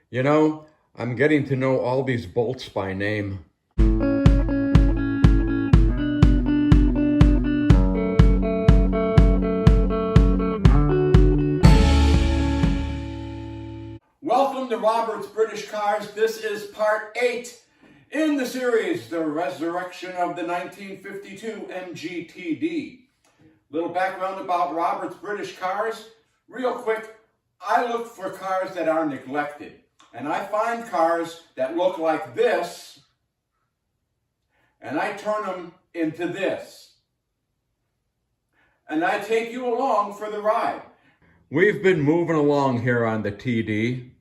You know, I'm getting to know all these bolts by name. Welcome to Robert's British Cars. This is part 8 in the series, The Resurrection of the 1952 MGTD. Little background about Robert's British Cars. Real quick, I look for cars that are neglected. And I find cars that look like this, and I turn them into this. And I take you along for the ride. We've been moving along here on the TD.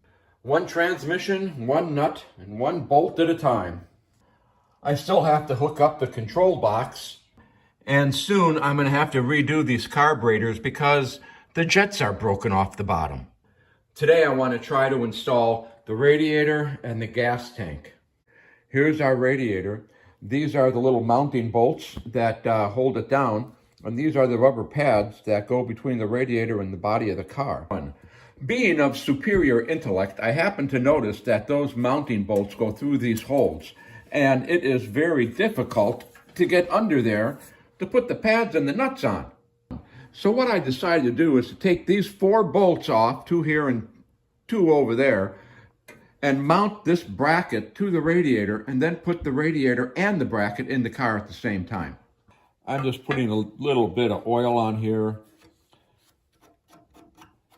One transmission, one nut, and one bolt at a time. I still have to hook up the control box, and soon I'm going to have to redo these carburetors because the jets are broken off the bottom. Today I want to try to install the radiator and the gas tank. Here's our radiator. These are the little mounting bolts that hold it down, and these are the rubber pads that go between the radiator and the body of the car. Being of superior intellect, I happen to notice that those mounting bolts go through these holes, and it is very difficult to get under there to put the pads and the nuts on. So what I decided to do is to take these 4 bolts off, 2 here and 2 over there, and mount this bracket to the radiator, and then put the radiator and the bracket in the car at the same time. I'm just putting a little bit of oil on here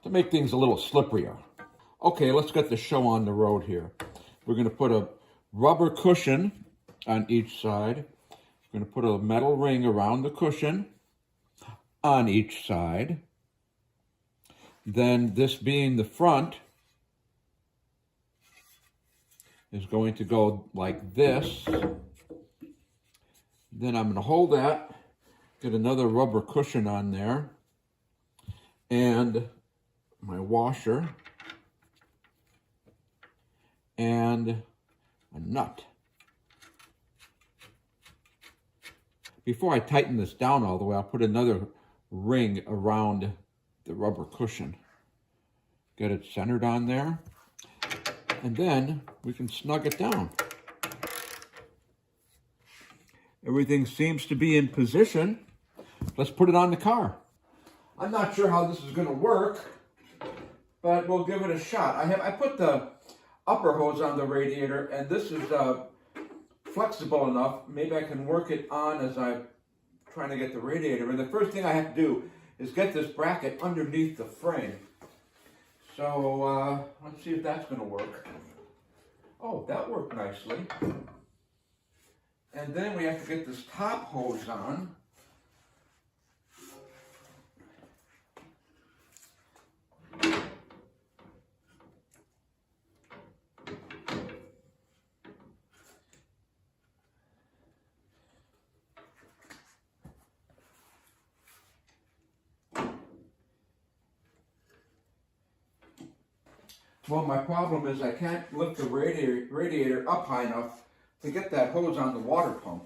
to make things a little slipperier. Okay, let's get the show on the road here. We're going to put a rubber cushion on each side. We're going to put a metal ring around the cushion on each side. Then this being the front is going to go like this. Then I'm going to hold that, get another rubber cushion on there, and my washer, and a nut. Before I tighten this down all the way, I'll put another ring around the rubber cushion. Get it centered on there, and then we can snug it down. Everything seems to be in position. Let's put it on the car. I'm not sure how this is going to work, but we'll give it a shot. I put the upper hose on the radiator, and this is flexible enough. Maybe I can work it on as I'm trying to get the radiator. And the first thing I have to do is get this bracket underneath the frame. So let's see if that's going to work. Oh, that worked nicely. And then we have to get this top hose on. Well, my problem is I can't lift the radiator up high enough to get that hose on the water pump,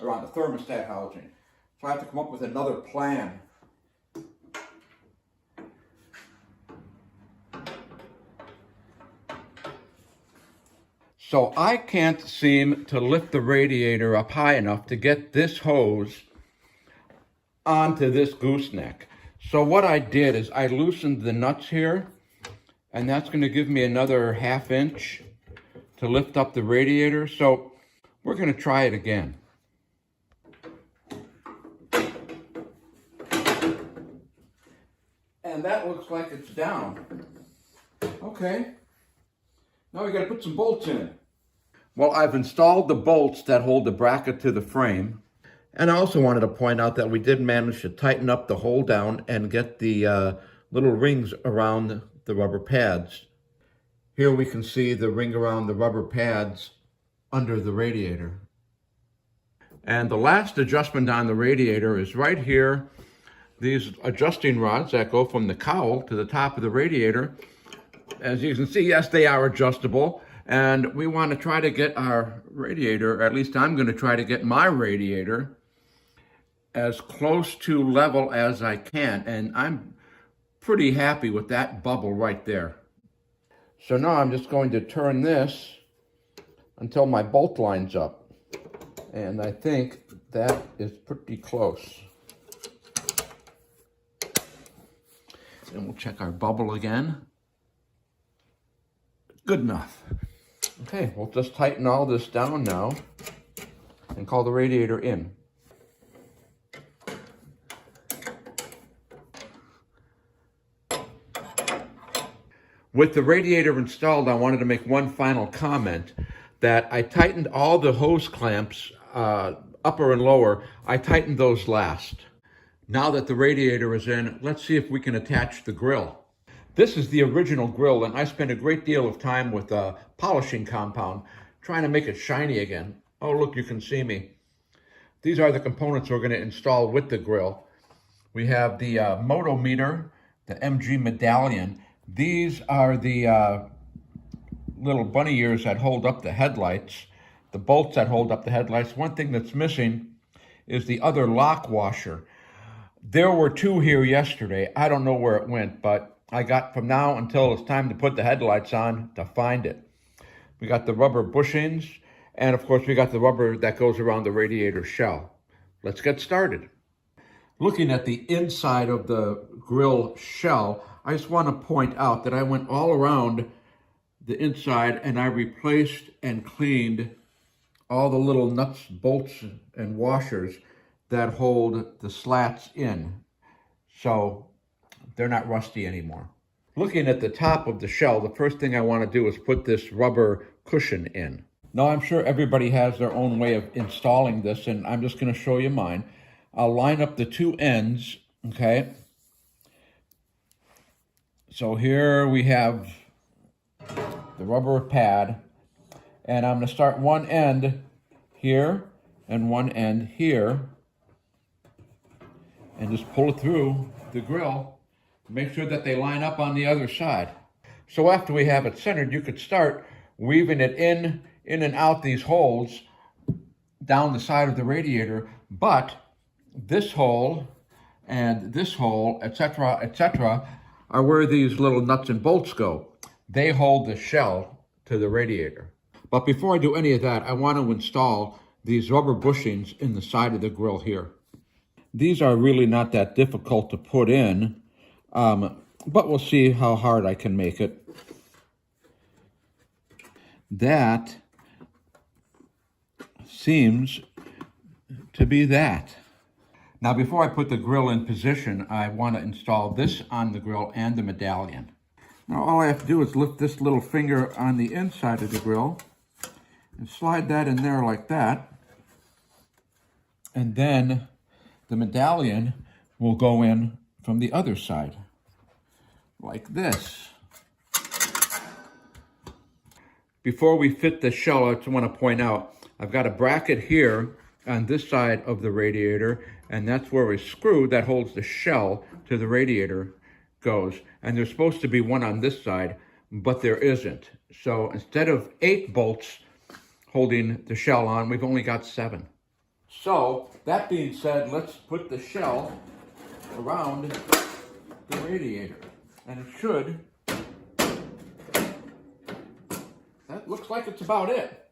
or on the thermostat housing. So I have to come up with another plan. So I can't seem to lift the radiator up high enough to get this hose onto this gooseneck. So what I did is I loosened the nuts here, and that's going to give me another 1/2 inch to lift up the radiator. So we're going to try it again. And that looks like it's down. Okay. Now we got to put some bolts in. Well, I've installed the bolts that hold the bracket to the frame. And I also wanted to point out that we did manage to tighten up the hole down and get the little rings around the rubber pads. Here we can see the ring around the rubber pads under the radiator. And the last adjustment on the radiator is right here. These adjusting rods that go from the cowl to the top of the radiator. As you can see, yes, they are adjustable. And we want to try to get our radiator, or at least I'm going to try to get my radiator as close to level as I can. And I'm pretty happy with that bubble right there. So now I'm just going to turn this until my bolt lines up. And I think that is pretty close. And we'll check our bubble again. Good enough. Okay, we'll just tighten all this down now and call the radiator in. With the radiator installed, I wanted to make one final comment that I tightened all the hose clamps, upper and lower. I tightened those last. Now that the radiator is in, let's see if we can attach the grill. This is the original grill, and I spent a great deal of time with a polishing compound trying to make it shiny again. Oh, look, you can see me. These are the components we're going to install with the grill. We have the moto meter, the MG medallion. These are the little bunny ears that hold up the headlights, the bolts that hold up the headlights. One thing that's missing is the other lock washer. There were two here yesterday. I don't know where it went, but I got from now until it's time to put the headlights on to find it. We got the rubber bushings, and of course we got the rubber that goes around the radiator shell. Let's get started. Looking at the inside of the grill shell, I just want to point out that I went all around the inside and I replaced and cleaned all the little nuts, bolts, and washers that hold the slats in, so they're not rusty anymore. Looking at the top of the shell, the first thing I want to do is put this rubber cushion in. Now, I'm sure everybody has their own way of installing this, and I'm just going to show you mine. I'll line up the two ends, okay? So here we have the rubber pad, and I'm going to start one end here and one end here, and just pull it through the grill. Make sure that they line up on the other side. So after we have it centered, you could start weaving it in and out these holes down the side of the radiator, but this hole and this hole, etc., are where these little nuts and bolts go. They hold the shell to the radiator. But before I do any of that, I want to install these rubber bushings in the side of the grill here. These are really not that difficult to put in, but we'll see how hard I can make it. That seems to be that. Now, before I put the grill in position, I want to install this on the grill and the medallion. Now, all I have to do is lift this little finger on the inside of the grill and slide that in there like that. And then the medallion will go in from the other side, like this. Before we fit the shell, I just want to point out, I've got a bracket here on this side of the radiator, and that's where a screw that holds the shell to the radiator goes. And there's supposed to be one on this side, but there isn't. So instead of 8 bolts holding the shell on, we've only got 7. So that being said, let's put the shell around the radiator. And it should, that looks like it's about it.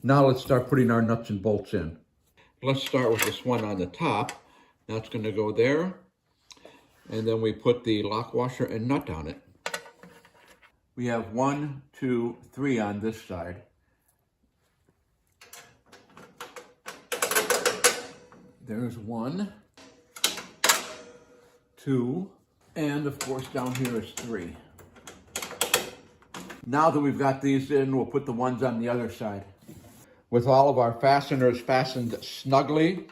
Now let's start putting our nuts and bolts in. Let's start with this one on the top. That's going to go there. And then we put the lock washer and nut on it. We have 1, 2, 3 on this side. There's 1, 2, and of course down here is 3. Now that we've got these in, we'll put the ones on the other side. With all of our fasteners fastened snugly,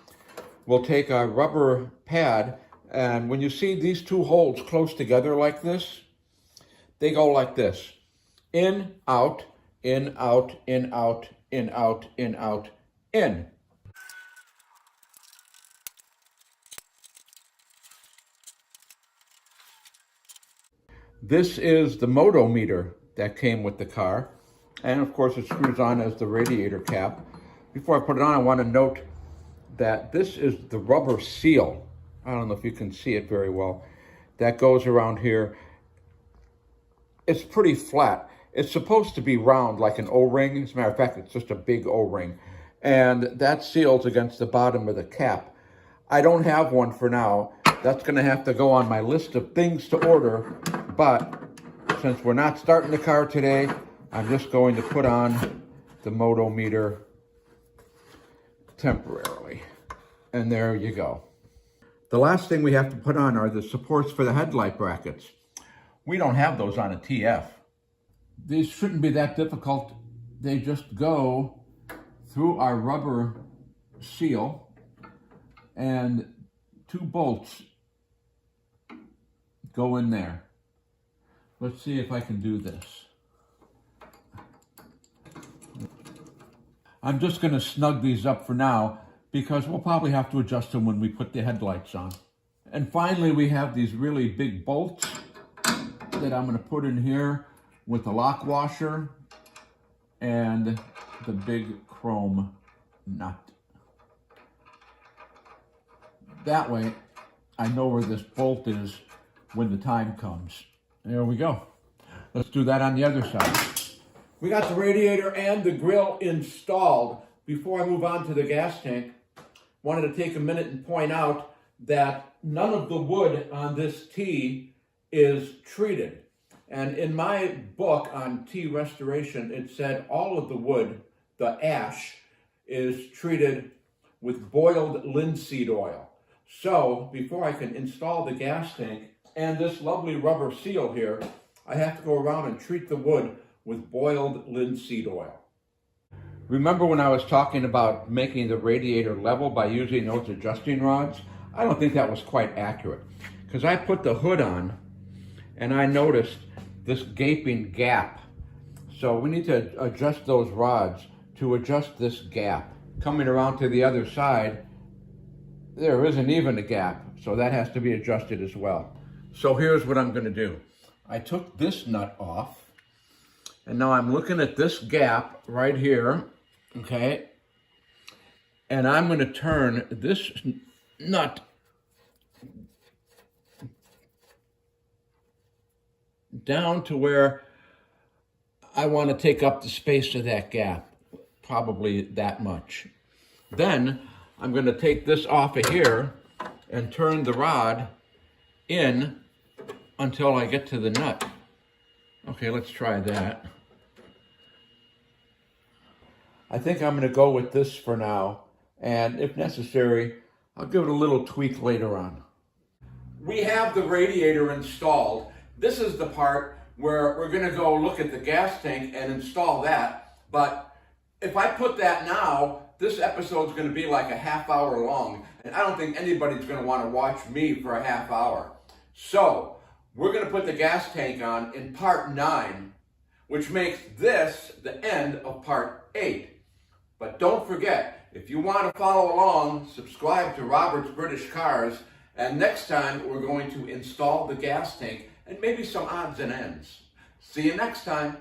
we'll take our rubber pad, and when you see these two holes close together like this, they go like this. In, out, in, out, in, out, in, out, in, out, in. This is the moto meter that came with the car. And of course it screws on as the radiator cap. Before I put it on, I want to note that this is the rubber seal. I don't know if you can see it very well. That goes around here. It's pretty flat. It's supposed to be round like an O-ring. As a matter of fact, it's just a big O-ring. And that seals against the bottom of the cap. I don't have one for now. That's going to have to go on my list of things to order. But since we're not starting the car today, I'm just going to put on the motometer temporarily. And there you go. The last thing we have to put on are the supports for the headlight brackets. We don't have those on a TF. These shouldn't be that difficult. They just go through our rubber seal, and 2 bolts go in there. Let's see if I can do this. I'm just going to snug these up for now because we'll probably have to adjust them when we put the headlights on. And finally, we have these really big bolts that I'm going to put in here with the lock washer and the big chrome nut. That way, I know where this bolt is when the time comes. There we go. Let's do that on the other side. We got the radiator and the grill installed. Before I move on to the gas tank, wanted to take a minute and point out that none of the wood on this T is treated. And in my book on T restoration, it said all of the wood, the ash, is treated with boiled linseed oil. So before I can install the gas tank and this lovely rubber seal here, I have to go around and treat the wood with boiled linseed oil. Remember when I was talking about making the radiator level by using those adjusting rods? I don't think that was quite accurate, because I put the hood on and I noticed this gaping gap. So we need to adjust those rods to adjust this gap. Coming around to the other side, there isn't even a gap, so that has to be adjusted as well. So here's what I'm going to do. I took this nut off, and now I'm looking at this gap right here, okay? And I'm going to turn this nut down to where I want to take up the space of that gap, probably that much. Then I'm going to take this off of here and turn the rod in until I get to the nut. Okay, let's try that. I think I'm going to go with this for now, and if necessary, I'll give it a little tweak later on. We have the radiator installed. This is the part where we're going to go look at the gas tank and install that. But if I put that now, this episode's going to be like a half hour long, and I don't think anybody's going to want to watch me for a half hour. So we're going to put the gas tank on in part 9, which makes this the end of part 8. But don't forget, if you want to follow along, subscribe to Robert's British Cars, and next time we're going to install the gas tank and maybe some odds and ends. See you next time.